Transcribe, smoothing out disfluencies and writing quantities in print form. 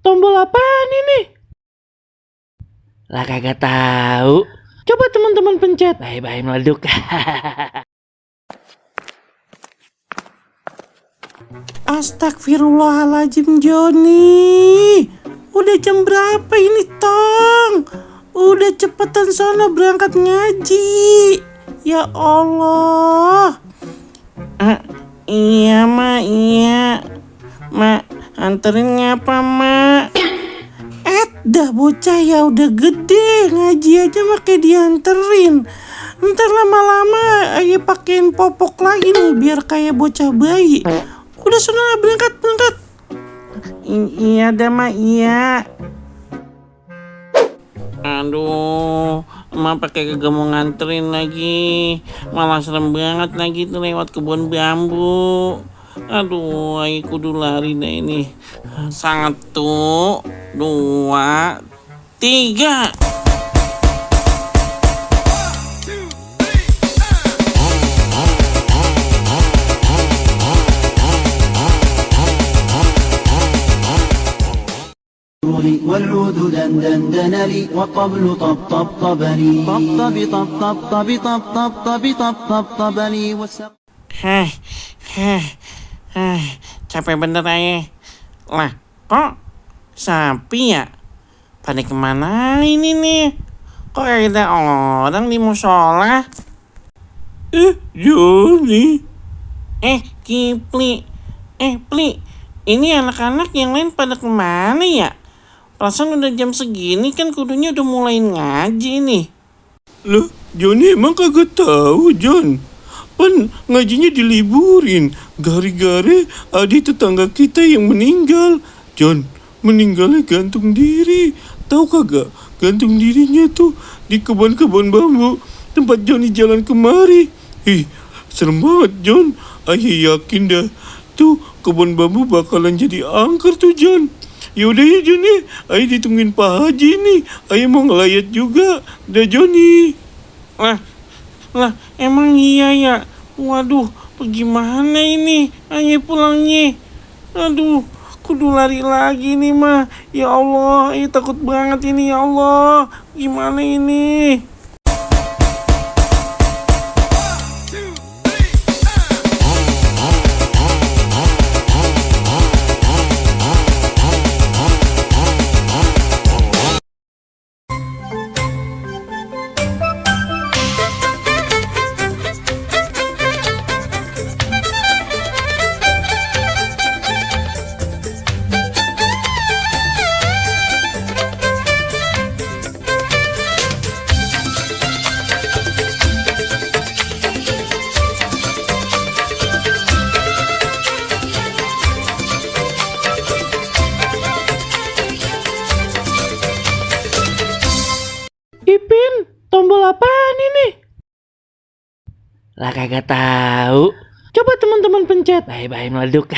tombol apaan ini? Lah kagak tahu. Coba teman-teman pencet. Bye-bye meleduk. Astagfirullahaladzim Joni. Udah jam berapa ini Tong? Udah cepetan sono berangkat ngaji. Ya Allah. Iya Ma, iya. Ma, anterin ngapa Ma? Dah bocah ya udah gede, ngaji aja makai dianterin. Ntar lama-lama ayo pakein popok lagi nih biar kayak bocah bayi. Udah sana berangkat. Iya dah Ma, iya. Aduh, Ma pakai kagak mau nganterin lagi. Malah serem banget lagi tuh lewat kebun bambu. Aduh, ayo kudu lari deh ini. 1, 2, 3. والعود دندن لي والطبل طب لي طب لي Capek bener aja. Lah, kok sapi ya? Pada kemana ini nih? Kok ada orang di musola? Joni. Kipli. Pli. Ini anak-anak yang lain pada kemana ya? Perasaan udah jam segini kan kudunya udah mulai ngaji nih. Loh, Joni emang kagak tahu, Jon? Pan ngajinya diliburin. Gara-gara ada tetangga kita yang meninggal. Jon, meninggalnya gantung diri. Tahu kagak? Gantung dirinya tuh di kebun-kebun bambu tempat Joni jalan kemari. Serem banget, Jon. Ayo yakin dah. Tuh kebun bambu bakalan jadi angker tuh, Jon. Yaudah ya Joni, ayo ditungguin Pak Haji nih. Ayo mau ngelayat juga. Dah Joni. Lah, emang iya ya? Waduh, bagaimana ini? Ayo pulangnya. Aduh, kudu lari lagi nih mah. Ya Allah, takut banget ini ya Allah. Gimana ini? Ipin, tombol apaan ini? Lah kagak tahu. Coba teman-teman pencet. Bye-bye meleduk.